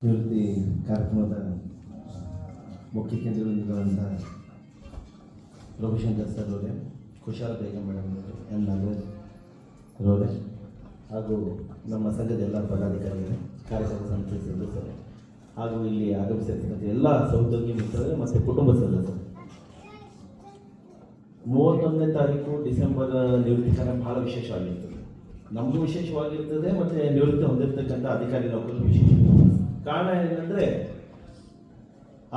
ನಿವೃತ್ತಿ ಕಾರ್ಯಕ್ರಮದ ಮುಖ್ಯ ಕೇಂದ್ರಗಳಿಂದ ರವಿಶಂಕರ್ ಸರ್ ಅವರೇ, ಕುಶಾಲ ಬೇಗಂ ಮೇಡಮ್ ಅವರೇ, ಎನ್ ನಾಗರಾಜ್ ಅವರೇ ಹಾಗೂ ನಮ್ಮ ಸಂಘದ ಎಲ್ಲ ಪದಾಧಿಕಾರಿಗಳು, ಕಾರ್ಯಕ್ರಮ ಸಮಿತಿ ಸದಸ್ಯರು ಹಾಗೂ ಇಲ್ಲಿ ಆಗಮಿಸಿರ್ತಕ್ಕಂಥ ಎಲ್ಲ ಸಹೋದ್ಯೋಗಿ ಮಿತ್ರರೇ ಮತ್ತು ಕುಟುಂಬ ಸದಸ್ಯರು. 31ನೇ ತಾರೀಕು ಡಿಸೆಂಬರ್ ನಿವೃತ್ತಿ ಕಾರ್ಯಕ್ರಮ ಬಹಳ ವಿಶೇಷವಾಗಿರ್ತದೆ. ನಮಗೂ ವಿಶೇಷವಾಗಿರ್ತದೆ ಮತ್ತು ನಿವೃತ್ತಿ ಹೊಂದಿರತಕ್ಕಂಥ ಅಧಿಕಾರಿ ನೌಕರರು ವಿಶೇಷ. ಕಾರಣ ಏನಂದರೆ,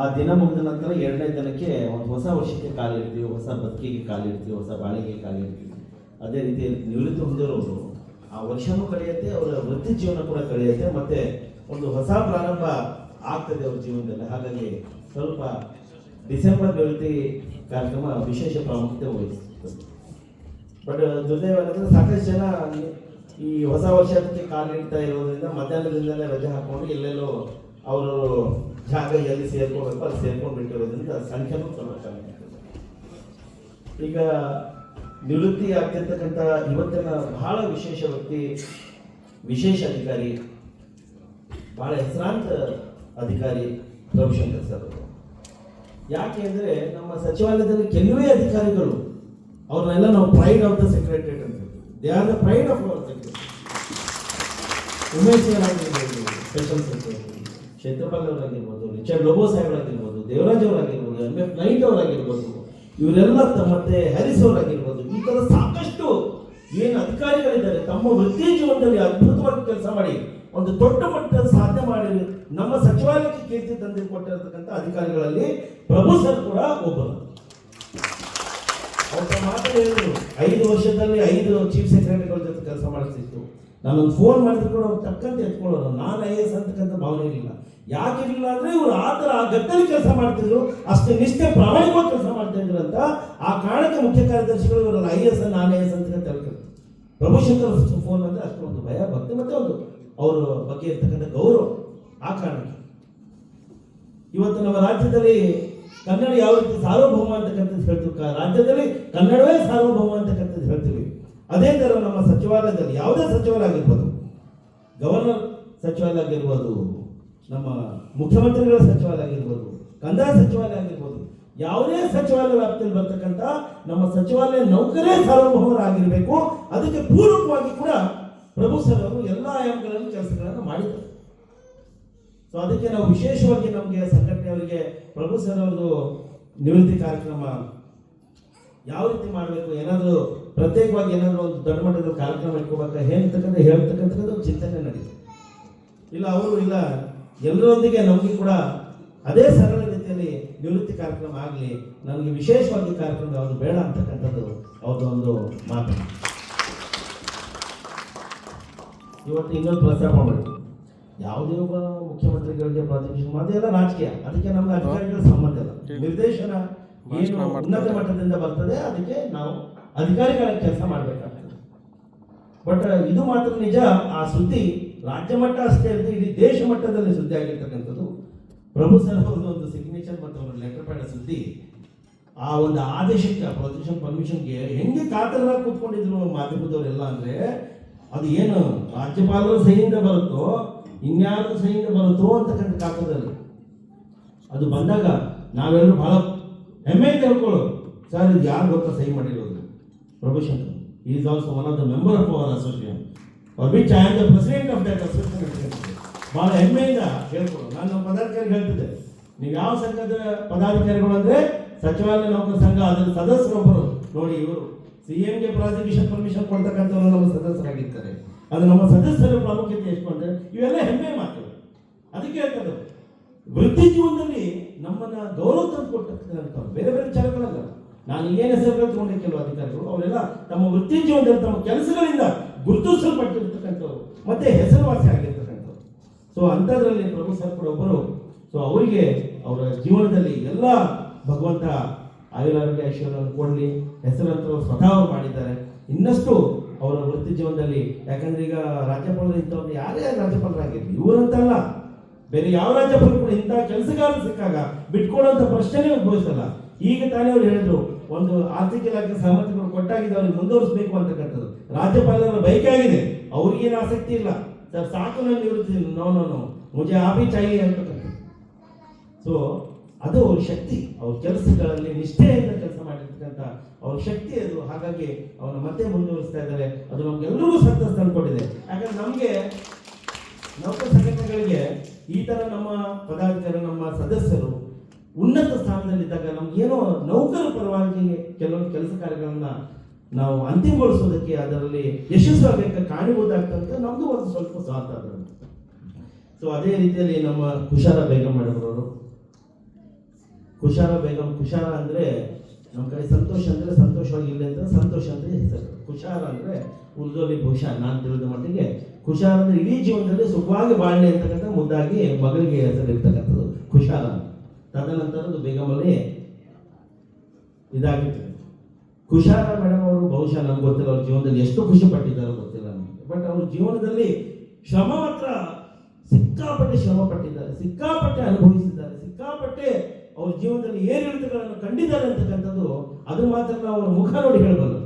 ಆ ದಿನ ಮುಗಿದ ನಂತರ 2ನೇ ದಿನಕ್ಕೆ ಒಂದು ಹೊಸ ವರ್ಷಕ್ಕೆ ಕಾಲಿಡ್ತೀವಿ, ಹೊಸ ಬದುಕಿಗೆ ಕಾಲಿಡ್ತೀವಿ, ಹೊಸ ಬಾಳಿಗೆ ಕಾಲಿಡ್ತೀವಿ. ಅದೇ ರೀತಿ ನಿವೃತ್ತಿ ಹೊಂದಿರೋರು ಆ ವರ್ಷನೂ ಕಳೆಯುತ್ತೆ, ಅವರ ವೃತ್ತಿ ಜೀವನ ಕೂಡ ಕಳೆಯುತ್ತೆ, ಮತ್ತು ಒಂದು ಹೊಸ ಪ್ರಾರಂಭ ಆಗ್ತದೆ ಅವ್ರ ಜೀವನದಲ್ಲಿ. ಹಾಗಾಗಿ ಸ್ವಲ್ಪ ಡಿಸೆಂಬರ್ ನಿವೃತ್ತಿ ಕಾರ್ಯಕ್ರಮ ವಿಶೇಷ ಪ್ರಾಮುಖ್ಯತೆ ವಹಿಸ್ತದೆ. ಬಟ್ ಜೊತೆಗೆ ಸಾಕಷ್ಟು ಜನ ಈ ಹೊಸ ವರ್ಷಕ್ಕೆ ಕಾಲಿಡ್ತಾ ಇರೋದ್ರಿಂದ ಮಧ್ಯಾಹ್ನದಿಂದಲೇ ರಜೆ ಹಾಕೊಂಡು ಎಲ್ಲೆಲ್ಲೋ ಅವರು ಜಾಗ ಎಲ್ಲಿ ಸೇರ್ಕೋಬೇಕು ಅಲ್ಲಿ ಸೇರ್ಕೊಂಡು ಬಿಟ್ಟಿರೋದ್ರಿಂದ ಸಂಖ್ಯೆನೂ ಸ್ವಲ್ಪ ಕಮ್ಮಿ ಆಗ್ತದೆ. ಈಗ ನಿವೃತ್ತಿ ಆಗ್ತಿರ್ತಕ್ಕಂಥ ಇವತ್ತಿನ ಬಹಳ ವಿಶೇಷ ವ್ಯಕ್ತಿ, ವಿಶೇಷ ಅಧಿಕಾರಿ, ಬಹಳ ಹೆಸರಾಂತ ಅಧಿಕಾರಿ ರವಿಶಂಕರ್ ಸರ್ ಅವರು. ಯಾಕೆ ಅಂದರೆ, ನಮ್ಮ ಸಚಿವಾಲಯದಲ್ಲಿ ಕೆಲವೇ ಅಧಿಕಾರಿಗಳು, ಅವ್ರನ್ನೆಲ್ಲ ನಾವು ಪ್ರೈಡ್ ಆಫ್ ದ ಸೆಕ್ರೆಟರಿಯೇಟ್ ಅಂತ ಹೇಳ್ತೀವಿ. They are the pride of our secretary. Umesh ಅವರಾಗಿರ್ಬೋದು, ಸ್ಪೆಷಲ್ ಸೆಕ್ರೆಟರಿ, ಕ್ಷೇತ್ರಪಾಲ್ ಅವರಾಗಿರ್ಬೋದು, ರಿಚರ್ಡ್ ಲೋಬೋ ಸಾಹೇಬರಾಗಿರ್ಬೋದು, ದೇವರಾಜ್ ಅವರಾಗಿರ್ಬೋದು, MF ನೈಟ್ ಅವರಾಗಿರ್ಬೋದು, ಇವರೆಲ್ಲ ಮತ್ತೆ ಹ್ಯಾರಿಸ್ ಅವರಾಗಿರ್ಬೋದು, ಈ ಥರ ಸಾಕಷ್ಟು ಏನು ಅಧಿಕಾರಿಗಳಿದ್ದಾರೆ ತಮ್ಮ ವೃತ್ತಿ ಜೀವನದಲ್ಲಿ ಅದ್ಭುತವಾಗಿ ಕೆಲಸ ಮಾಡಿ ಒಂದು ದೊಡ್ಡ ಮಟ್ಟದ ಸಾಧನೆ ಮಾಡಿ ನಮ್ಮ ಸಚಿವಾಲಯಕ್ಕೆ ಕೀರ್ತಿ ತಂದು ಕೊಟ್ಟಿರತಕ್ಕಂಥ ಅಧಿಕಾರಿಗಳಲ್ಲಿ ಪ್ರಭು ಸರ್ ಕೂಡ ಒಬ್ಬರು. ಅವ್ರ ಮಾತು ಹೇಳಿದ್ರು, 5 ವರ್ಷದಲ್ಲಿ 5 ಚೀಫ್ ಸೆಕ್ರೆಟರಿಗಳ ಜೊತೆ ಕೆಲಸ ಮಾಡಿಸ್ತಿತ್ತು. ನಾನೊಂದು ಫೋನ್ ಮಾಡಿದ್ರು ಕೂಡ ಅವ್ರು ತಕ್ಕಂತೆ ಎತ್ಕೊಳ್ಳೋರು. ನಾನು IAS ಅಂತಕ್ಕಂಥ ಭಾವನೆ ಇರಲಿಲ್ಲ. ಯಾಕಿರಲಿಲ್ಲ ಅಂದರೆ, ಇವರು ಆ ಥರ ಆ ಗದ್ದಲಿ ಕೆಲಸ ಮಾಡ್ತಿದ್ರು, ಅಷ್ಟೇ ನಿಷ್ಠೆ ಪ್ರಾಮಾಣಿಕವಾಗಿ ಕೆಲಸ ಮಾಡ್ತಾ ಇದ್ರು ಅಂತ. ಆ ಕಾರಣಕ್ಕೆ ಮುಖ್ಯ ಕಾರ್ಯದರ್ಶಿಗಳು ಇವರಲ್ಲ IAS ನಾನು IAS ಅಂತ ಹೇಳ್ತಾರೆ. ಪ್ರಭುಶಂಕರ್ ಫೋನ್ ಅಂದರೆ ಅಷ್ಟೊಂದು ಭಯ ಭಕ್ತಿ ಮತ್ತು ಒಂದು ಅವರ ಬಗ್ಗೆ ಇರ್ತಕ್ಕಂಥ ಗೌರವ. ಆ ಕಾರಣಕ್ಕೆ ಇವತ್ತು ನಮ್ಮ ರಾಜ್ಯದಲ್ಲಿ ಕನ್ನಡ ಯಾವ ರೀತಿ ಸಾರ್ವಭೌಮ ಅಂತಕ್ಕಂಥದ್ದು ಹೇಳ್ತೀವಿ, ರಾಜ್ಯದಲ್ಲಿ ಕನ್ನಡವೇ ಸಾರ್ವಭೌಮ ಅಂತಕ್ಕಂಥದ್ದು ಹೇಳ್ತೀವಿ. ಅದೇ ಥರ ನಮ್ಮ ಸಚಿವಾಲಯದಲ್ಲಿ ಯಾವುದೇ ಸಚಿವಾಲಯ ಆಗಿರ್ಬೋದು, ಗವರ್ನರ್ ಸಚಿವಾಲಯ ಆಗಿರ್ಬೋದು, ನಮ್ಮ ಮುಖ್ಯಮಂತ್ರಿಗಳ ಸಚಿವಾಲಯ ಆಗಿರ್ಬೋದು, ಕಂದಾಯ ಸಚಿವಾಲಯ ಆಗಿರ್ಬೋದು, ಯಾವುದೇ ಸಚಿವಾಲಯ ವ್ಯಾಪ್ತಿಯಲ್ಲಿ ಬರ್ತಕ್ಕಂಥ ನಮ್ಮ ಸಚಿವಾಲಯ ನೌಕರೇ ಸಾರ್ವಭೌಮರಾಗಿರಬೇಕು. ಅದಕ್ಕೆ ಪೂರಕವಾಗಿ ಕೂಡ ಪ್ರಭು ಸರ್ ಅವರು ಎಲ್ಲ ಆಯಾಮಗಳಲ್ಲಿ ಕೆಲಸಗಳನ್ನು ಮಾಡಿದ್ದಾರೆ. ಸೊ ಅದಕ್ಕೆ ನಾವು ವಿಶೇಷವಾಗಿ ನಮಗೆ ಸಂಘಟನೆಯವರಿಗೆ ಪ್ರಭು ಸರ್ ಅವ್ರದ್ದು ನಿವೃತ್ತಿ ಕಾರ್ಯಕ್ರಮ ಯಾವ ರೀತಿ ಮಾಡಬೇಕು, ಏನಾದರೂ ಪ್ರತ್ಯೇಕವಾಗಿ ಏನಾದರೂ ಒಂದು ದೊಡ್ಡ ಮಟ್ಟದ ಕಾರ್ಯಕ್ರಮ ಇಟ್ಕೋಬೇಕಾ ಹೇಳ್ತಕ್ಕಂಥದ್ದು ಒಂದು ಚಿಂತನೆ ನಡೀತು. ಇಲ್ಲ ಅವರು ಇಲ್ಲ ಎಲ್ಲರೊಂದಿಗೆ ನಮಗೆ ಕೂಡ ಅದೇ ಸರಳ ರೀತಿಯಲ್ಲಿ ನಿವೃತ್ತಿ ಕಾರ್ಯಕ್ರಮ ಆಗಲಿ, ನನಗೆ ವಿಶೇಷವಾಗಿ ಕಾರ್ಯಕ್ರಮ ಯಾವುದು ಬೇಡ ಅಂತಕ್ಕಂಥದ್ದು ಅವ್ರದ್ದು ಒಂದು ಮಾತು. ಇವತ್ತು ಇನ್ನೊಂದು ಪ್ರಸ್ತಾಪ ಮಾಡಿ, ಯಾವುದೇ ಒಬ್ಬ ಮುಖ್ಯಮಂತ್ರಿಗಳಿಗೆ ಪ್ರಾತಿನಿಧ್ಯ ಅದೆಲ್ಲ ರಾಜಕೀಯ, ಅದಕ್ಕೆ ನಮ್ಗೆ ಅಧಿಕಾರಿಗಳ ಸಂಬಂಧ ಇಲ್ಲ. ನಿರ್ದೇಶನ ಏನು ಉನ್ನತ ಮಟ್ಟದಿಂದ ಬರ್ತದೆ ಅದಕ್ಕೆ ನಾವು ಅಧಿಕಾರಿಗಳ ಕೆಲಸ ಮಾಡಬೇಕಾಗ್ತದೆ. ಬಟ್ ಇದು ಮಾತ್ರ ನಿಜ, ಆ ಸುದ್ದಿ ರಾಜ್ಯ ಮಟ್ಟ ಅಷ್ಟೇ ಇರದೆ ಇಡೀ ದೇಶ ಮಟ್ಟದಲ್ಲಿ ಸುದ್ದಿ ಆಗಿರ್ತಕ್ಕಂಥದ್ದು ಪ್ರಭು ಸರ್ ಅವ್ರದ್ದು ಒಂದು ಸಿಗ್ನೇಚರ್ ಮತ್ತು ಅವರ ಲೆಟರ್ ಪ್ಯಾಡ್ ಸುದ್ದಿ. ಆ ಒಂದು ಆದೇಶಕ್ಕೆ, ಪ್ರೊಟೆಕ್ಷನ್ ಪರ್ಮಿಷನ್ಗೆ ಹೆಂಗೆ ಕಾತರರಾಗಿ ಕೂತ್ಕೊಂಡಿದ್ರು ಮಾಧ್ಯಮದವರೆಲ್ಲ ಅಂದರೆ, ಅದು ಏನು ರಾಜ್ಯಪಾಲರ ಸಹಿಯಿಂದ ಬರುತ್ತೋ ಇನ್ಯಾರು ಸಹಿಯಿಂದ ಬರುತ್ತೋ ಅಂತಕ್ಕಂಥ ಕಾತರದಲ್ಲಿ ಅದು ಬಂದಾಗ ನಾವೆಲ್ಲರೂ ಬಹಳ ಹೆಮ್ಮೆಯಿಂದ ಹೇಳ್ಕೊಳ್ಳೋದು, ಸರ್ ಇದು ಯಾರು ಗೊತ್ತಾ ಸಹಿ ಮಾಡಿರೋದು? Prabhushankar. Is also one of the member of our association, for which I am the president of that association. ಭಾಳ ಹೆಮ್ಮೆಯಿಂದ ಹೇಳ್ಕೊಳ್ಳೋದು. ನಾನು ನಮ್ಮ ಪದಾಧಿಕಾರಿಗೆ ಹೇಳ್ತಿದ್ದೆ, ನೀವು ಯಾವ ಸಂಘದ ಪದಾಧಿಕಾರಿಗಳು ಅಂದರೆ ಸಚಿವಾಲಯ ನೌಕರ ಸಂಘ ಅದರ ಸದಸ್ಯರೊಬ್ಬರು ನೋಡಿ, ಇವರು CMಗೆ ಪ್ರಾಸಿಕ್ಯೂಷನ್ ಪರ್ಮಿಷನ್ ಕೊಡ್ತಕ್ಕಂಥವ್ರು ನಮ್ಮ ಸದಸ್ಯರಾಗಿರ್ತಾರೆ. ಅದು ನಮ್ಮ ಸದಸ್ಯರ ಪ್ರಾಮುಖ್ಯತೆ ಎಷ್ಟು ಅಂದರೆ ಇವೆಲ್ಲ ಹೆಮ್ಮೆ ಮಾತುಗಳು. ಅದಕ್ಕೆ ಹೇಳ್ತಾರೆ, ವೃತ್ತಿ ಜೀವನದಲ್ಲಿ ನಮ್ಮನ್ನ ಗೌರವ ತಂದು ಕೊಡ್ತಕ್ಕಂಥವ್ರು ಬೇರೆ ಬೇರೆ ವಿಚಾರಗಳಲ್ಲ. ನಾನು ಏನು ಹೆಸರು ತಗೊಂಡೆ ಕೆಲವು ಅಧಿಕಾರಿಗಳು, ಅವರೆಲ್ಲ ತಮ್ಮ ವೃತ್ತಿ ಜೀವನದಲ್ಲಿ ತಮ್ಮ ಕೆಲಸಗಳಿಂದ ಗುರುತಿಸಲ್ಪಟ್ಟಿರ್ತಕ್ಕಂಥವ್ರು ಮತ್ತೆ ಹೆಸರುವಾಸಿ ಆಗಿರ್ತಕ್ಕಂಥವ್ರು. ಸೊ ಅಂಥದ್ರಲ್ಲಿ ಪ್ರಭು ಸರ್ ಕೂಡ ಒಬ್ಬರು. ಸೊ ಅವರಿಗೆ ಅವರ ಜೀವನದಲ್ಲಿ ಎಲ್ಲ ಭಗವಂತ ಆಯುರಾರೋಗ್ಯ ಐಶ್ವರ್ಯವನ್ನು ಕೊಡಲಿ. ಹೆಸರಂತರೂ ಸ್ವತಃ ಅವರು ಮಾಡಿದ್ದಾರೆ. ಇನ್ನಷ್ಟು ಅವರ ವೃತ್ತಿ ಜೀವನದಲ್ಲಿ, ಯಾಕಂದ್ರೆ ಈಗ ರಾಜ್ಯಪಾಲರು ಇಂಥವ್ರು ಯಾರೇ ರಾಜ್ಯಪಾಲರಾಗಿರಲಿ, ಇವರಂತಲ್ಲ ಬೇರೆ ಯಾವ ರಾಜ್ಯಪಾಲರು ಕೂಡ ಇಂಥ ಕೆಲಸಗಾರ ಸಿಕ್ಕಾಗ ಬಿಟ್ಕೊಡುವಂಥ ಪ್ರಶ್ನೆ ಉದ್ಭವಿಸಲ್ಲ. ಈಗ ತಾನೇ ಅವ್ರು ಹೇಳಿದ್ರು, ಒಂದು ಆರ್ಥಿಕ ಇಲಾಖೆ ಸಹಮತಿಗಳು ಕೊಟ್ಟಾಗಿದೆ, ಅವ್ರಿಗೆ ಮುಂದುವರಿಸಬೇಕು ಅಂತಕ್ಕಂಥದ್ದು ರಾಜ್ಯಪಾಲರ ಬಯಕೆ ಆಗಿದೆ. ಅವ್ರಿಗೇನು ಆಸಕ್ತಿ ಇಲ್ಲ, ಸರ್ ಸಾಕು ನಾನು ನಿವೃತ್ತಿ, ನೋ ಮುಜೆ ಆಬಿ ಚಾಯಿ ಅಂತಕ್ಕಂಥ. ಸೊ ಅದು ಅವ್ರ ಶಕ್ತಿ, ಅವ್ರ ಕೆಲಸಗಳಲ್ಲಿ ನಿಷ್ಠೆಯಿಂದ ಕೆಲಸ ಮಾಡಿರ್ತಕ್ಕಂಥ ಅವ್ರ ಶಕ್ತಿ ಅದು. ಹಾಗಾಗಿ ಅವನ್ನ ಮತ್ತೆ ಮುಂದುವರಿಸ್ತಾ ಇದ್ದಾರೆ. ಅದು ನಮ್ಗೆಲ್ಲರಿಗೂ ಸಂತಸ ತಂದುಕೊಟ್ಟಿದೆ. ಯಾಕಂದ್ರೆ ನಮಗೆ ನೌಕರ ಸಂಘಟನೆಗಳಿಗೆ ಈ ತರ ನಮ್ಮ ಪದಾಧಿಕಾರಿ, ನಮ್ಮ ಸದಸ್ಯರು ಉನ್ನತ ಸ್ಥಾನದಲ್ಲಿದ್ದಾಗ ನಮ್ಗೇನೋ ನೌಕರ ಪರವಾಗಿ ಕೆಲವೊಂದು ಕೆಲಸ ಕಾರ್ಯಗಳನ್ನ ನಾವು ಅಂತಿಮಗೊಳಿಸೋದಕ್ಕೆ, ಅದರಲ್ಲಿ ಯಶಸ್ವಿಯಾಗಕ್ಕೆ ಕಾರಣೀಭೂತಾಗ್ತಂತ ನಮ್ದು ಒಂದು ಸ್ವಲ್ಪ ಸ್ವಾರ್ಥ ಅದರಲ್ಲಿ. ಸೊ ಅದೇ ರೀತಿಯಲ್ಲಿ ನಮ್ಮ ಕುಶಾರ ಬೇಗಂ ಮೇಡಮ್ ಅವರು, ಕುಶಾರ ಬೇಗಂ, ಕುಶಾರ ಅಂದ್ರೆ ನಮ್ಮ ಕಡೆ ಸಂತೋಷ ಅಂದ್ರೆ ಸಂತೋಷವಾಗಿಲ್ಲ ಅಂತ ಸಂತೋಷ ಅಂತ ಹೆಸರು. ಕುಶಾರ ಅಂದ್ರೆ ಉರ್ದುಲಿ ಬಹುಶಃ ನಾನು ತಿಳಿದ ಮಟ್ಟಿಗೆ ಕುಶಾರ ಅಂದ್ರೆ ಇಡೀ ಜೀವನದಲ್ಲಿ ಸುಖವಾಗಿ ಬಾಳ್ನೆ ಅಂತಕ್ಕಂಥ ಮುದ್ದಾಗಿ ಮಗಳಿಗೆ ಹೆಸರಿರ್ತಕ್ಕಂಥದ್ದು ಕುಶಾರ. ತದನಂತರ ಅದು ಬೇಗಮಲ್ಲಿ ಇದಾಗಿತ್ತು. ಕುಶಾರ ಮೇಡಮ್ ಅವರು ಬಹುಶಃ ನಮ್ಗೆ ಗೊತ್ತಿಲ್ಲ ಅವ್ರ ಜೀವನದಲ್ಲಿ ಎಷ್ಟು ಖುಷಿ ಪಟ್ಟಿದ್ದಾರೋ ಗೊತ್ತಿಲ್ಲ ನಮಗೆ. ಬಟ್ ಅವ್ರ ಜೀವನದಲ್ಲಿ ಶ್ರಮ ಮಾತ್ರ ಸಿಕ್ಕಾಪಟ್ಟೆ ಶ್ರಮ ಪಟ್ಟಿದ್ದಾರೆ, ಸಿಕ್ಕಾಪಟ್ಟೆ ಅನುಭವಿಸಿದ್ದಾರೆ, ಸಿಕ್ಕಾಪಟ್ಟೆ ಅವ್ರ ಜೀವನದಲ್ಲಿ ಏರಿಳಿತಗಳನ್ನು ಕಂಡಿದ್ದಾರೆ ಅಂತಕ್ಕಂಥದ್ದು ಅದು ಮಾತ್ರ ನಾವು ಅವ್ರ ಮುಖ ನೋಡಿ ಹೇಳಬಲ್ಲ.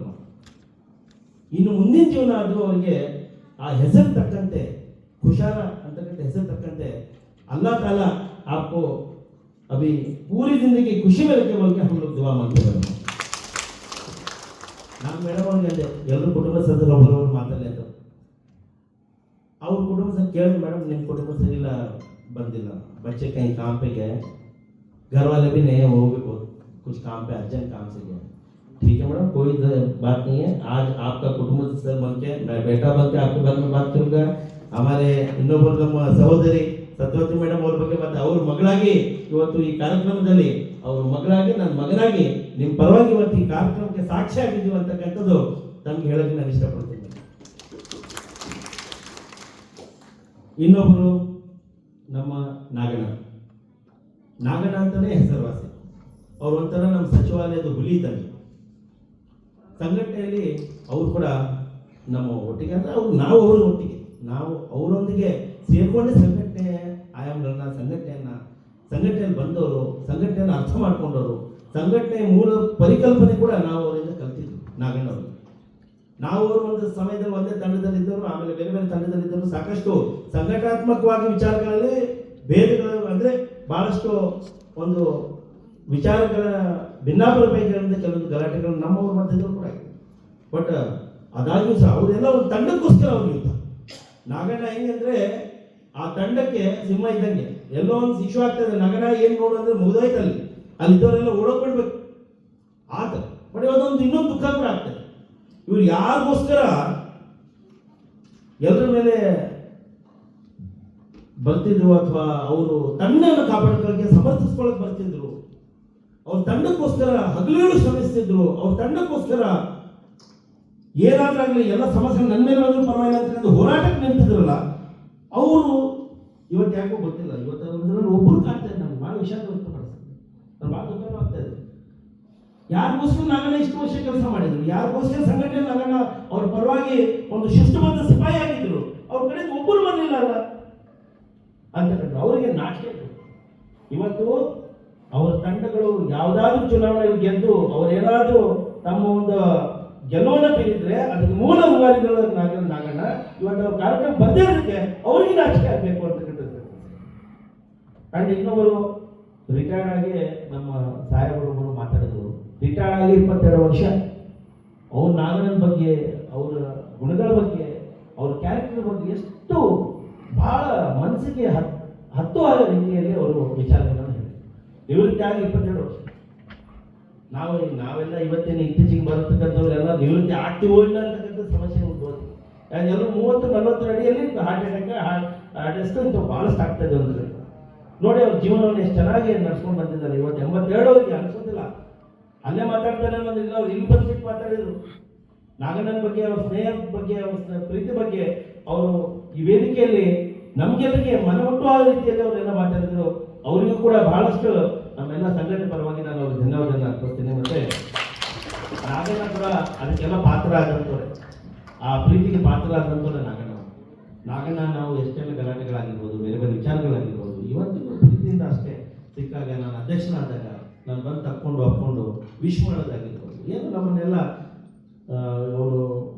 ಇನ್ನು ಮುಂದಿನ ಜೀವನ ಅದು ಅವರಿಗೆ ಆ ಹೆಸರು ತಕ್ಕಂತೆ, ಕುಶಾರ ಅಂತಕ್ಕಂಥ ಹೆಸರು ತಕ್ಕಂತೆ ಅಲ್ಲಾ ತಾಲ आपको अभी पूरी जिंदगी खुशी में रखे बोल के हम लोग दुआ मांगते हैं. ನಾನು ಮೇಡಮ್ ಅವ್ರಿಗೆ ಅಂದೆ, ಎಲ್ಲರೂ ಕುಟುಂಬ ಸದಸ್ಯರು ಒಬ್ಬರೊಬ್ಬರು ಮಾತಾಡಲಿ ಅಂತ. ಅವ್ರ ಕುಟುಂಬ ಸರ್ ಕೇಳಿದ್ರು, ಮೇಡಮ್ ನಿಮ್ಮ ಕುಟುಂಬ ಸರಿಯಿಲ್ಲ, ಬಂದಿಲ್ಲ, बच्चे कहीं काम पे गए, घर वाले भी नहीं है, वो भी बहुत कुछ काम पे अर्जेंट काम से गए. ठीक है मैडम, कोई बात नहीं है. आज आपका कुटुंब सदस्य बन के, मैं बेटा बन के आपके बारे में बात करूंगा. हमारे ಇನ್ನೊಬ್ಬರು ನಮ್ಮ ಸಹೋದರಿ ಸತ್ಯವತಿ ಮೇಡಮ್ ಅವ್ರ ಬಗ್ಗೆ ಮತ್ತೆ ಅವ್ರ ಮಗಳಾಗಿ ಇವತ್ತು ಈ ಕಾರ್ಯಕ್ರಮದಲ್ಲಿ, ಅವ್ರ ಮಗಳಾಗಿ ನನ್ನ ಮಗನಾಗಿ ನಿಮ್ಮ ಪರವಾಗಿ ಇವತ್ತು ಈ ಕಾರ್ಯಕ್ರಮಕ್ಕೆ ಸಾಕ್ಷಿ ಆಗಿದ್ದೀವಿ ಅಂತಕ್ಕಂಥದ್ದು ತಮ್ಗೆ ಹೇಳಕ್ಕೆ ನಾನು ಇಷ್ಟಪಡ್ತೀನಿ. ಇನ್ನೊಬ್ಬರು ನಮ್ಮ ನಾಗಣ್ಣ ಅಂತಾನೆ ಹೆಸರುವಾಸಿ. ಅವ್ರು ಒಂಥರ ನಮ್ಮ ಸಚಿವಾಲಯದ ಹುಲಿ ಇದ್ದಂಗೆ. ಸಂಘಟನೆಯಲ್ಲಿ ಅವರು ಕೂಡ ನಮ್ಮ ಒಟ್ಟಿಗೆ, ಅಂದ್ರೆ ನಾವು ಅವ್ರ ಒಟ್ಟಿಗೆ, ನಾವು ಅವರೊಂದಿಗೆ ಸೇರ್ಕೊಂಡೆ ಸಂಘಟನೆ ಆಯಾಮಗಳನ್ನ, ಸಂಘಟನೆಯಲ್ಲಿ ಬಂದವರು, ಸಂಘಟನೆಯನ್ನು ಅರ್ಥ ಮಾಡ್ಕೊಂಡವರು, ಸಂಘಟನೆ ಮೂಲ ಪರಿಕಲ್ಪನೆ ಕೂಡ ನಾವು ಅವರಿಂದ ಕಲ್ತಿದ್ವಿ. ನಾಗಣ್ಣವರು, ನಾವು ಅವರು ಒಂದು ಸಮಯದಲ್ಲಿ ಒಂದೇ ತಂಡದಲ್ಲಿದ್ದರು, ಆಮೇಲೆ ಬೇರೆ ಬೇರೆ ತಂಡದಲ್ಲಿದ್ದರು. ಸಾಕಷ್ಟು ಸಂಘಟನಾತ್ಮಕವಾಗಿ ವಿಚಾರಗಳಲ್ಲಿ ಭೇದಗಳು, ಅಂದ್ರೆ ಬಹಳಷ್ಟು ಒಂದು ವಿಚಾರಗಳ ಭಿನ್ನಾಭಿಪ್ರಾಯಗಳಿಂದ ಕೆಲವೊಂದು ಗಲಾಟೆಗಳು ನಮ್ಮವ್ರ ಮಧ್ಯದಲ್ಲೂ ಕೂಡ ಆಗಿದೆ. ಬಟ್ ಅದಾದ್ರೂ ಸಹ ಅವರೆಲ್ಲ ಒಂದು ತಂಡಕ್ಕೋಸ್ಕರ ಅವ್ರು ಯುದ್ಧ. ನಾಗಣ್ಣ ಹೆಂಗಂದ್ರೆ ಆ ತಂಡಕ್ಕೆ ಸಿಂಹ ಇದ್ದಂಗೆ, ಎಲ್ಲೋ ಒಂದು ಇಶ್ಯೂ ಆಗ್ತದೆ, ನಾಗಣ್ಣ ಏನ್ ನೋಡು ಅಂದ್ರೆ ಮುಗಿದೋಯ್ತು, ಅಲ್ಲಿದ್ದವರೆಲ್ಲ ಓಡೋಗ್ಬಿಡ್ಬೇಕು ಆತ. ಬಟ್ ಇವತ್ತೊಂದು ಇನ್ನೊಂದು ದುಃಖ ಕೂಡ ಆಗ್ತದೆ, ಇವ್ರು ಯಾರಿಗೋಸ್ಕರ ಎಲ್ಲರ ಮೇಲೆ ಬರ್ತಿದ್ರು ಅಥವಾ ಅವರು ತಂಡವನ್ನು ಕಾಪಾಡ್ಕೊಳ್ಳೋಕೆ ಸಮರ್ಥಿಸ್ಕೊಳ್ಳೋಕೆ ಬರ್ತಿದ್ರು, ಅವ್ರ ತಂಡಕ್ಕೋಸ್ಕರ ಹಗಲೇಳು ಶ್ರಮಿಸ್ತಿದ್ರು, ಅವ್ರ ತಂಡಕ್ಕೋಸ್ಕರ ಏನಾದ್ರಾಗಲಿ ಎಲ್ಲ ಸಮಸ್ಯೆ ನನ್ನ ಮೇಲೆ ಬಂದರೂ ಪರವಾಗಿಲ್ಲ ಅಂತ ಹೋರಾಟಕ್ಕೆ ನಿಂತಿದ್ರಲ್ಲ, ಅವರು ಇವತ್ತು ಯಾಕೋ ಗೊತ್ತಿಲ್ಲ, ಇವತ್ತು ಅವ್ರದ್ರಲ್ಲಿ ಒಬ್ಬರು ಕಾಣ್ತಾ ಇದೆ. ನಮ್ಗೆ ಭಾಳ ವಿಷಯ ವ್ಯಕ್ತಪಡಿಸ್ತಾರೆ, ನಾನು ಭಾಳ ದುಃಖನೂ ಆಗ್ತಾ ಇದೆ. ಯಾರಿಗೋಸ್ಕರ ನಾಗಣ್ಣ ಇಷ್ಟು ವರ್ಷ ಕೆಲಸ ಮಾಡಿದ್ರು, ಯಾರಿಗೋಸ್ಕರ ಸಂಘಟನೆ ನಾಗಣ್ಣ ಅವ್ರ ಪರವಾಗಿ ಒಂದು ಶಿಸ್ತುಬದ್ಧ ಸಿಪಾಯಿ ಆಗಿದ್ರು, ಅವ್ರ ಕಡೆ ಒಬ್ಬರು ಬರಲಿಲ್ಲ ಅಲ್ಲ ಅಂತಕ್ಕಂಥ ಅವರಿಗೆ ನಾಚಿಕೆ. ಇವತ್ತು ಅವರ ತಂಡಗಳು ಯಾವುದಾದ್ರೂ ಚುನಾವಣೆಯಲ್ಲಿ ಗೆದ್ದು ಅವರೇನಾದ್ರೂ ತಮ್ಮ ಒಂದು ಗೆಲುವನ್ನು ಬೀರಿದ್ರೆ ಅದಕ್ಕೆ ಮೂಲ ರೂವಾರಿಗಳು ನಾಗಣ್ಣ. ಇವತ್ತು ಅವ್ರ ಕಾರ್ಯಕ್ರಮ ಬರ್ದೇ ಇರೋದಕ್ಕೆ ಅವರಿಗೆ ನಾಚಿಕೆ ಆಗಬೇಕು ಅಂತಕ್ಕಂಥದ್ದು. ಅಂಡ್ ಇನ್ನೊಬ್ಬರು ರಿಟೈರ್ಡ್ ಆಗಿ ನಮ್ಮ ಸಾಹೇಬರು ಮಾತಾಡಿದ್ರು, ರಿಟೈರ್ಡ್ ಆಗಿ 22 ವರ್ಷ. ಅವ್ರ ನಾಗಣ್ಣನ ಬಗ್ಗೆ, ಅವರ ಗುಣಗಳ ಬಗ್ಗೆ, ಅವ್ರ ಕ್ಯಾರೆಕ್ಟರ್ ಬಗ್ಗೆ ಎಷ್ಟು ಬಹಳ ಮನಸ್ಸಿಗೆ ಹತ್ತುವಾದ ರೀತಿಯಲ್ಲಿ ಅವರು ವಿಚಾರಗಳನ್ನು ಹೇಳಿದರು. ನಿವೃತ್ತಿ ಆಗಿ 22 ವರ್ಷ. ನಾವೆಲ್ಲ ಇವತ್ತೇನು ಇತ್ತೀಚೆಗೆ ಬರತಕ್ಕಂಥವ್ರೆಲ್ಲ ನಿವೃತ್ತಿ ಆಗ್ತೀವೋ ಇಲ್ಲ ಅಂತಕ್ಕಂಥ ಸಮಸ್ಯೆ ಉದ್ಭವಿಸಿ, ಎಲ್ಲರೂ 30-40 ಅಡಿಯಲ್ಲಿ ಹಾರ್ಟ್ ಅಟ್ಯಾಕ್ ಇಂಥ ಬಹಳಷ್ಟು ಆಗ್ತಾ ಇದೆ ಅಂದ್ರೆ ನೋಡಿ. ಅವ್ರ ಜೀವನವನ್ನು ಎಷ್ಟು ಚೆನ್ನಾಗಿ ನಡ್ಸ್ಕೊಂಡು ಬಂದಿದ್ದಾರೆ. ಇವತ್ತು 87 ಅವರಿಗೆ ಅನ್ಸೋದಿಲ್ಲ. ಅಲ್ಲೇ ಮಾತಾಡ್ತಾರೆ ಅನ್ನೋದಿಲ್ಲ, ಅವ್ರು ಇಲ್ಲಿ ಬಂದ್ಬಿಟ್ಟು ಮಾತಾಡಿದ್ರು ನಾಗಣ್ಣನ ಬಗ್ಗೆ, ಅವ್ರ ಸ್ನೇಹದ ಬಗ್ಗೆ, ಅವ್ರ ಪ್ರೀತಿ ಬಗ್ಗೆ. ಅವರು ಈ ವೇದಿಕೆಯಲ್ಲಿ ನಮ್ಗೆಲ್ಲರಿಗೆ ಮನಮುಟ್ಟುವ ರೀತಿಯಲ್ಲಿ ಅವರೆಲ್ಲ ಮಾತಾಡಿದ್ರು. ಅವರಿಗೂ ಕೂಡ ಬಹಳಷ್ಟು ನಮ್ಮೆಲ್ಲ ಸಂಘಟನೆ ಪರವಾಗಿ ನಾನು ಅವ್ರಿಗೆ ಧನ್ಯವಾದವನ್ನು ಅರ್ಪಿಸ್ತೀನಿ. ಮತ್ತೆ ನಾಗಣ್ಣ ಕೂಡ ಅದಕ್ಕೆಲ್ಲ ಪಾತ್ರ ಆದಂಥವ್ರೆ, ಆ ಪ್ರೀತಿಗೆ ಪಾತ್ರ ಆದಂಥವ್ರೆ ನಾಗಣ್ಣ. ನಾವು ಎಷ್ಟೆಲ್ಲ ಗಲಾಟೆಗಳಾಗಿರ್ಬೋದು, ಬೇರೆ ಬೇರೆ ವಿಚಾರಗಳಾಗಿರ್ಬೋದು, ಇವತ್ತಿಗೂ ಪ್ರೀತಿಯಿಂದ ಅಷ್ಟೇ ಸಿಕ್ಕಾಗ, ನಾನು ಅಧ್ಯಕ್ಷನಾದಾಗ ನಾನು ಬಂದು ತಕ್ಕೊಂಡು ಒಪ್ಕೊಂಡು ವಿಶ್ ಮಾಡೋದಾಗಿರ್ಬೋದು, ಏನು ನಮ್ಮನ್ನೆಲ್ಲ ಅವರು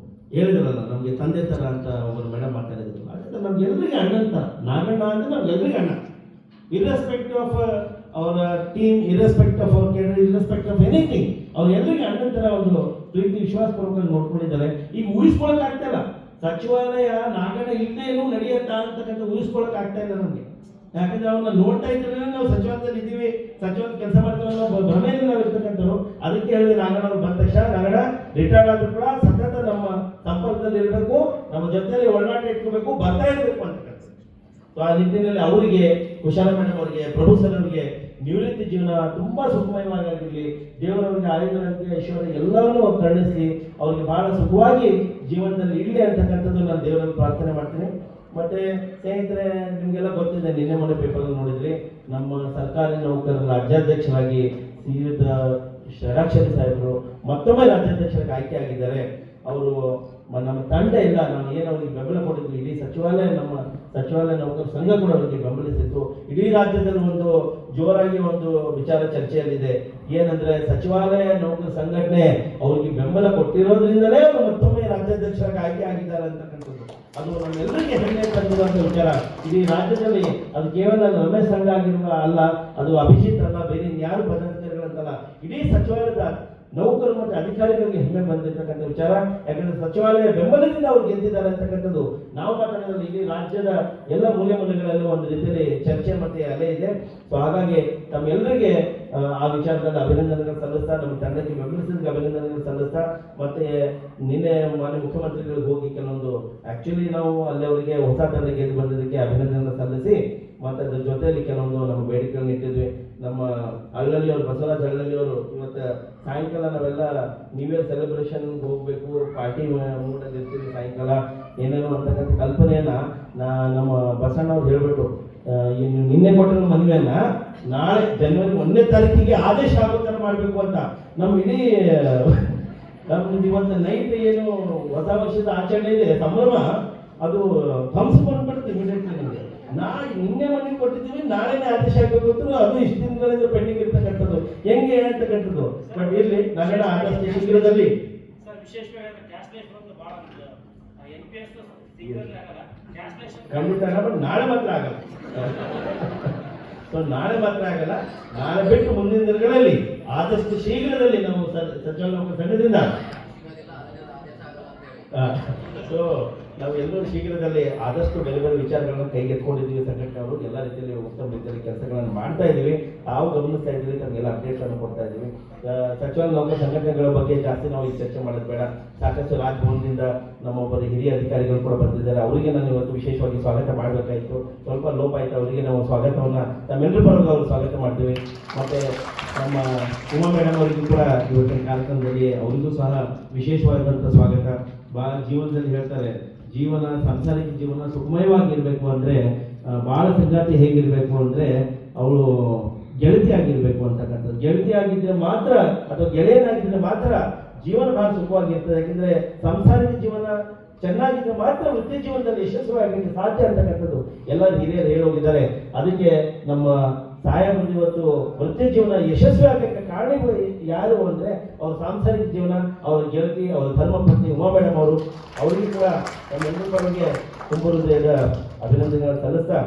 ಹೇಳಿದ್ರಲ್ಲ, ನಮಗೆ ತಂದೆ ಥರ ಅಂತ ಒಬ್ಬರು ಮೇಡಮ್ ಮಾತಾಡಿದ್ರು. ಅಂತಕ್ಕಂಥ ನಮ್ಗೆಲ್ಲರಿಗೆ ಅಣ್ಣಂತ ನಾಗಣ್ಣ ಅಂದರೆ ನಮ್ಗೆಲ್ಲರಿಗೆ ಅಣ್ಣ, ಇರ್ರೆಸ್ಪೆಕ್ಟ್ ಆಫ್ ಅವರ team, ಇರ್ರೆಸ್ಪೆಕ್ಟ್ of our cadre, ಇರ್ರೆಸ್ಪೆಕ್ಟ್ of anything, ಅವ್ರು ಎಲ್ಲರಿಗೆ ಅಣ್ಣನ ಥರ ಒಂದು ಪ್ರೀತಿ ವಿಶ್ವಾಸಪೂರ್ವಕವಾಗಿ ನೋಡ್ಕೊಂಡಿದ್ದಾರೆ. ಈಗ ಊಹಿಸ್ಕೊಳಕ್ ಆಗ್ತಾ ಇಲ್ಲ, ಸಚಿವಾಲಯ ನಾಗಣ್ಣ ಇಲ್ದೇನು ನಡೆಯುತ್ತಾ ಅಂತಕ್ಕಂಥ ಊಹಿಸ್ಕೊಳಕ್ ಆಗ್ತಾ ಇಲ್ಲ ನಮಗೆ. ಯಾಕಂದ್ರೆ ಅವ್ರನ್ನ ನೋಡ್ತಾ ಇದ್ರೆ ನಾವು ಸಚಿವಾಲಯದಲ್ಲಿ ಇದ್ದೀವಿ, ಸಚಿವಾಲಯ ಕೆಲಸ ಮಾಡ್ತೀವಿ ಅನ್ನೋ ಭ್ರಮೆಯಲ್ಲಿ ನಾವು ಇರ್ತಕ್ಕಂಥವ್ರು. ಅದಕ್ಕೆ ಹೇಳಿದ್ರೆ ನಾಗಣ್ಣ ಅವ್ರು ಬಂದ ತಕ್ಷಣ ನಾಗಣ್ಣ ರಿಟೈರ್ಡ್ ಆದ್ರೂ ಕೂಡ ಸತತ ನಮ್ಮ ಸಂಪರ್ಕದಲ್ಲಿ ಇರಬೇಕು, ನಮ್ಮ ಜೊತೆಯಲ್ಲಿ ಒಡನಾಟ ಇಟ್ಕೋಬೇಕು, ಬರ್ತಾ ಇರಬೇಕು ಅಂತಕ್ಕಂಥ. ಸೊ ಆ ನಿಟ್ಟಿನಲ್ಲಿ ಅವರಿಗೆ, ಕುಶಾಲ ಮೇಡಮ್ ಅವರಿಗೆ, ಪ್ರಭು ಸರ್ ಅವರಿಗೆ ನಿವೃತ್ತಿ ಜೀವನ ತುಂಬಾ ಸುಖಮಯವಾಗಿರಲಿ, ದೇವರವರಿಗೆ ಆಯುರ್ವೇದ ಐಶ್ವರ್ಯ ಎಲ್ಲವನ್ನೂ ಕರುಣಿಸಿ ಅವ್ರಿಗೆ ಬಹಳ ಸುಖವಾಗಿ ಜೀವನದಲ್ಲಿ ಇರಲಿ ಅಂತಕ್ಕಂಥದ್ದು ನಾನು ದೇವರಲ್ಲಿ ಪ್ರಾರ್ಥನೆ ಮಾಡ್ತೀನಿ. ಮತ್ತೆ ಸ್ನೇಹಿತರೆ, ನಿಮಗೆಲ್ಲ ಗೊತ್ತಿದೆ, ನಿನ್ನೆ ಮೊನ್ನೆ ಪೇಪರ್ ನೋಡಿದ್ರಿ, ನಮ್ಮ ಸರ್ಕಾರಿ ನೌಕರರ ರಾಜ್ಯಾಧ್ಯಕ್ಷರಾಗಿ ಶ್ರೀಯುತ ಷಡಾಕ್ಷರಿ ಸಾಹೇಬರು ಮತ್ತೊಮ್ಮೆ ರಾಜ್ಯಾಧ್ಯಕ್ಷರಾಗಿ ಆಯ್ಕೆ ಆಗಿದ್ದಾರೆ. ಅವರು ನಮ್ಮ ತಂಡ ಇಲ್ಲ, ನಾವು ಏನು ಅವರಿಗೆ ಬೆಂಬಲ ಕೊಟ್ಟಿದ್ವಿ, ಇಡೀ ಸಚಿವಾಲಯ, ನಮ್ಮ ಸಚಿವಾಲಯ ನೌಕರ ಸಂಘ ಕೂಡ ಅವರಿಗೆ ಬೆಂಬಲಿಸಿತ್ತು. ಇಡೀ ರಾಜ್ಯದಲ್ಲಿ ಒಂದು ಜೋರಾಗಿ ಒಂದು ವಿಚಾರ ಚರ್ಚೆಯಲ್ಲಿದೆ, ಏನಂದ್ರೆ ಸಚಿವಾಲಯ ನೌಕರ ಸಂಘಟನೆ ಅವರಿಗೆ ಬೆಂಬಲ ಕೊಟ್ಟಿರೋದ್ರಿಂದಲೇ ಅವರು ಮತ್ತೊಮ್ಮೆ ರಾಜ್ಯಾಧ್ಯಕ್ಷರಾಗಿ ಆಯ್ಕೆ ಆಗಿದ್ದಾರೆ ಅಂತಕ್ಕಂಥದ್ದು. ಅದು ನಮ್ಮೆಲ್ಲರಿಗೆ ಹೆಮ್ಮೆ ತಂದಿರುವಂತ ವಿಚಾರ. ಇಡೀ ರಾಜ್ಯದಲ್ಲಿ ಅದು ಕೇವಲ ರಮೇಶ್ ಸಂಘ ಆಗಿರುವ ಅಲ್ಲ, ಅದು ಅಭಿಜಿತ್ ಅಲ್ಲ, ಬೇರೆ ಯಾರು ಪದಾಧಿಕಾರಿಗಳಂತಲ್ಲ, ಇಡೀ ಸಚಿವಾಲಯದ ನೌಕರು ಮತ್ತು ಅಧಿಕಾರಿಗಳಿಗೆ ಹೆಮ್ಮೆ ಬಂದಿರತಕ್ಕಂಥ ವಿಚಾರ. ಯಾಕಂದ್ರೆ ಸಚಿವಾಲಯ ಬೆಂಬಲದಿಂದ ಅವ್ರು ಗೆದ್ದಿದ್ದಾರೆ ಅಂತಕ್ಕಂಥದ್ದು ನಾವು ಮಾತಾಡೋದ್ರಲ್ಲಿ ಇಡೀ ರಾಜ್ಯದ ಎಲ್ಲ ಮೂಲೆ ಮೂಲೆಗಳಲ್ಲೂ ಒಂದು ರೀತಿಯಲ್ಲಿ ಚರ್ಚೆ ಮತ್ತೆ ಅಲೆ ಇದೆ. ಸೊ ಹಾಗಾಗಿ ತಮ್ಮೆಲ್ಲರಿಗೆ ಆ ವಿಚಾರದಲ್ಲಿ ಅಭಿನಂದನೆಗಳು ಸಲ್ಲಿಸ್ತಾ, ನಮ್ಮ ತಂಡಕ್ಕೆ ಬೆಂಬಲಿಸಿದ ಅಭಿನಂದನೆಗಳು ಸಲ್ಲಿಸ್ತಾ, ಮತ್ತೆ ನಿನ್ನೆ ಮಾನ್ಯ ಮುಖ್ಯಮಂತ್ರಿಗಳಿಗೆ ಹೋಗಿ ಕೆಲವೊಂದು ಆಕ್ಚುಲಿ ನಾವು ಅಲ್ಲಿ ಅವರಿಗೆ ಹೊಸ ತಂಡ ಗೆದ್ದು ಬಂದಿದ್ದಕ್ಕೆ ಅಭಿನಂದನೆ ಸಲ್ಲಿಸಿ, ಮತ್ತೆ ಅದ್ರ ಜೊತೆಯಲ್ಲಿ ಕೆಲವೊಂದು ನಮ್ಮ ಬೇಡಿಕೆಗಳನ್ನ ಇಟ್ಟಿದ್ವಿ. ನಮ್ಮ ಹಳ್ಳಳ್ಳಿ ಅವರು, ಬಸವರಾಜ್ ಹಳ್ಳಳ್ಳಿ ಅವರು, ಇವತ್ತು ಸಾಯಂಕಾಲ ನಾವೆಲ್ಲ ನ್ಯೂ ಇಯರ್ ಸೆಲೆಬ್ರೇಷನ್ ಹೋಗ್ಬೇಕು, ಪಾರ್ಟಿ ಮೂಡಲ್ಲಿ ಇರ್ತೀವಿ ಸಾಯಂಕಾಲ ಏನೇನೋ ಅಂತಕ್ಕಂಥ ಕಲ್ಪನೆಯನ್ನ ನಮ್ಮ ಬಸಣ್ಣವ್ರು ಹೇಳ್ಬಿಟ್ಟು, ನಿನ್ನೆ ಕೊಟ್ಟಿರೋ ಮನವಿಯನ್ನ ನಾಳೆ ಜನವರಿ 1ನೇ ತಾರೀಕಿಗೆ ಆದೇಶ ಆಗೋ ಥರ ಮಾಡಬೇಕು ಅಂತ ನಮ್ಮ ಇಡೀ ನಮ್ದು ಇವತ್ತು ನೈಟ್ ಏನು ಹೊಸ ವರ್ಷದ ಆಚರಣೆ ಇದೆ ಸಂಭ್ರಮ, ಅದು ಧ್ವಂಸಗೊಂಡ್ಬಿಡುತ್ತೆ ಇಮಿಡಿಯೇಟ್ಲಿ. ನಮಗೆ ನಿನ್ನೆ ಮನೆಗೆ ಕೊಟ್ಟಿದ್ದೀವಿ, ನಾಳೆನೇ ಆದೇಶ ಆಗಬೇಕು, ಅದು ಇಷ್ಟು ದಿನಗಳಿಂದ ಪೆಂಡಿಂಗ್ ಇರ್ತಕ್ಕಂಥದ್ದು ಹೆಂಗೆ ಅಂತಕ್ಕಂಥದ್ದು. ಬಟ್ ಇರ್ಲಿ, ನಗರ ಆದಷ್ಟು ಶೀಘ್ರದಲ್ಲಿ ಖಂಡಿತ ಬಟ್ ನಾಳೆ ಮಾತ್ರ ಆಗಲ್ಲ. ಸೊ ನಾಳೆ ಮಾತ್ರ ಆಗಲ್ಲ, ನಾಳೆ ಬಿಟ್ಟು ಮುಂದಿನ ದಿನಗಳಲ್ಲಿ ಆದಷ್ಟು ಶೀಘ್ರದಲ್ಲಿ ನಾವು ಸಚಿವಾಲಯ ನೌಕರ ಸಂಘದಿಂದ ಸೊ ನಾವು ಎಲ್ಲರೂ ಶೀಘ್ರದಲ್ಲಿ ಆದಷ್ಟು ಬೇರೆ ಬೇರೆ ವಿಚಾರಗಳನ್ನ ಕೈಗೆತ್ಕೊಂಡಿದ್ದೀವಿ. ಸಂಘಟನೆಯವರು ಎಲ್ಲ ರೀತಿಯಲ್ಲಿ ಉತ್ತಮ ರೀತಿಯಲ್ಲಿ ಕೆಲಸಗಳನ್ನು ಮಾಡ್ತಾ ಇದ್ದೀವಿ, ತಾವು ಗಮನಿಸ್ತಾ ಇದ್ದೀವಿ, ತಮಗೆಲ್ಲ ಅಪ್ಡೇಟ್ಗಳನ್ನು ಕೊಡ್ತಾ ಇದ್ದೀವಿ. ಸಚಿವಾಲಯ ನೌಕರ ಸಂಘಟನೆಗಳ ಬಗ್ಗೆ ಜಾಸ್ತಿ ನಾವು ಈಗ ಚರ್ಚೆ ಮಾಡೋದು ಬೇಡ. ಸಾಕಷ್ಟು ರಾಜಭವನದಿಂದ ನಮ್ಮೊಬ್ಬರು ಹಿರಿಯ ಅಧಿಕಾರಿಗಳು ಕೂಡ ಬಂದಿದ್ದಾರೆ, ಅವರಿಗೆ ನಾನು ಇವತ್ತು ವಿಶೇಷವಾಗಿ ಸ್ವಾಗತ ಮಾಡಬೇಕಾಯಿತು, ಸ್ವಲ್ಪ ಲೋಪ ಆಯಿತು. ಅವರಿಗೆ ನಾವು ಸ್ವಾಗತವನ್ನು ತಮ್ಮೆಲ್ಲರ ಪರವಾಗಿ ಅವರು ಸ್ವಾಗತ ಮಾಡ್ತೀವಿ. ಮತ್ತು ನಮ್ಮ ಉಮಾ ಮೇಡಮ್ ಅವರಿಗೂ ಕೂಡ ಇವತ್ತಿನ ಕಾರ್ಯಕ್ರಮದಲ್ಲಿ ಅವರಿಗೂ ಸಹ ವಿಶೇಷವಾದಂಥ ಸ್ವಾಗತ. ಭಾಳ ಜೀವನದಲ್ಲಿ ಹೇಳ್ತಾರೆ, ಜೀವನ, ಸಾಂಸಾರಿಕ ಜೀವನ ಸುಖಮಯವಾಗಿರ್ಬೇಕು ಅಂದರೆ ಭಾಳ ಸಂಗಾತಿ ಹೇಗಿರಬೇಕು ಅಂದರೆ ಅವಳು ಗೆಳತಿ ಆಗಿರ್ಬೇಕು ಅಂತಕ್ಕಂಥದ್ದು. ಗೆಳತಿ ಆಗಿದ್ರೆ ಮಾತ್ರ ಅಥವಾ ಗೆಳೆಯನಾಗಿದ್ರೆ ಮಾತ್ರ ಜೀವನ ಬಹಳ ಸುಖವಾಗಿರ್ತದೆ. ಯಾಕೆಂದ್ರೆ ಸಾಂಸಾರಿಕ ಜೀವನ ಚೆನ್ನಾಗಿದ್ರೆ ಮಾತ್ರ ವೃತ್ತಿ ಜೀವನದಲ್ಲಿ ಯಶಸ್ವಿಯಾಗಲಿಕ್ಕೆ ಸಾಧ್ಯ ಅಂತಕ್ಕಂಥದ್ದು ಎಲ್ಲರೂ ಹಿರಿಯರು ಹೇಳೋಗಿದ್ದಾರೆ. ಅದಕ್ಕೆ ನಮ್ಮ ಸಾಹೇಬರು ಇವತ್ತು ವೃತ್ತಿ ಜೀವನ ಯಶಸ್ವಿ ಆಗಕ್ಕೆ ಕಾರಣ ಯಾರು ಅಂದರೆ ಅವ್ರ ಸಾಂಸಾರಿಕ ಜೀವನ, ಅವ್ರ ಗೆಳತಿ, ಅವ್ರ ಧರ್ಮಪತ್ನಿ ಉಮಾ ಮೇಡಮ್ ಅವರು. ಅವರಿಗೂ ಕೂಡ ನಮ್ಮೆಲ್ಲರಿಗೆ ತುಂಬ ಹೃದಯದ ಅಭಿನಂದನೆಗಳನ್ನು ಸಲ್ಲಿಸ್ತಾ,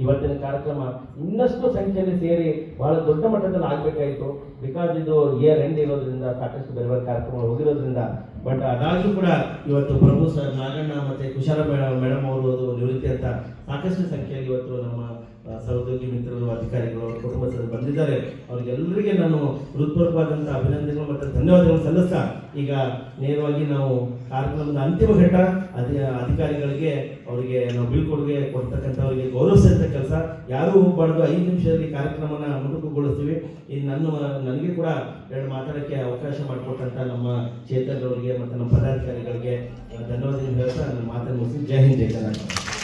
ಇವತ್ತಿನ ಕಾರ್ಯಕ್ರಮ ಇನ್ನಷ್ಟು ಸಂಖ್ಯೆಯಲ್ಲಿ ಸೇರಿ ಬಹಳ ದೊಡ್ಡ ಮಟ್ಟದಲ್ಲಿ ಆಗಬೇಕಾಯಿತು. ಬಿಕಾಸ್ ಇದು ಇಯರ್ ಎಂಡ್ ಇರೋದ್ರಿಂದ ಸಾಕಷ್ಟು ಬೇರೆ ಬೇರೆ ಕಾರ್ಯಕ್ರಮಗಳು ಹೋಗಿರೋದ್ರಿಂದ. ಬಟ್ ಅದಾದರೂ ಕೂಡ ಇವತ್ತು ಪ್ರಭು ಸರ್, ನಾಗಣ್ಣ ಮತ್ತು ಕುಶಾಲ ಮೇಡಮ್ ಅವರು ಅದು ನಿವೃತ್ತಿ ಅಂತ ಸಾಕಷ್ಟು ಸಂಖ್ಯೆಯಲ್ಲಿ ಇವತ್ತು ನಮ್ಮ ಸಹೋದ್ಯೋಗಿ ಮಿತ್ರರು, ಅಧಿಕಾರಿಗಳು, ಕುಟುಂಬ ಸದಸ್ಯರು ಬಂದಿದ್ದಾರೆ. ಅವರಿಗೆಲ್ಲರಿಗೆ ನಾನು ಹೃತ್ಪೂರ್ವಕವಾದಂಥ ಅಭಿನಂದನೆಗಳು ಮತ್ತು ಧನ್ಯವಾದಗಳು ಸಲ್ಲಿಸ್ತಾ, ಈಗ ನೇರವಾಗಿ ನಾವು ಕಾರ್ಯಕ್ರಮದ ಅಂತಿಮ ಘಟ್ಟ ಅಧಿಕಾರಿಗಳಿಗೆ ಅವರಿಗೆ ನಾವು ಬೀಳ್ಕೊಡುಗೆ ಕೊಡ್ತಕ್ಕಂಥವರಿಗೆ ಗೌರವಿಸಿದಂಥ ಕೆಲಸ ಯಾರೂ ಹೋಗಬಾರ್ದು. 5 ನಿಮಿಷದಲ್ಲಿ ಕಾರ್ಯಕ್ರಮನ ಮುಟುಕುಗೊಳಿಸ್ತೀವಿ. ಇನ್ನು ನನಗೆ ಕೂಡ 2 ಮಾತಾಡೋಕ್ಕೆ ಅವಕಾಶ ಮಾಡಿಕೊಟ್ಟಂಥ ನಮ್ಮ ಚೇತನ್ ಅವರಿಗೆ ಮತ್ತು ನಮ್ಮ ಪದಾಧಿಕಾರಿಗಳಿಗೆ ಧನ್ಯವಾದಗಳು ಹೇಳ್ತಾ ನನ್ನ ಮಾತನ್ನು ಮುಗಿಸಿ. ಜೈ ಹಿಂದ್, ಜೈ ಕರ್ನಾಟಕ.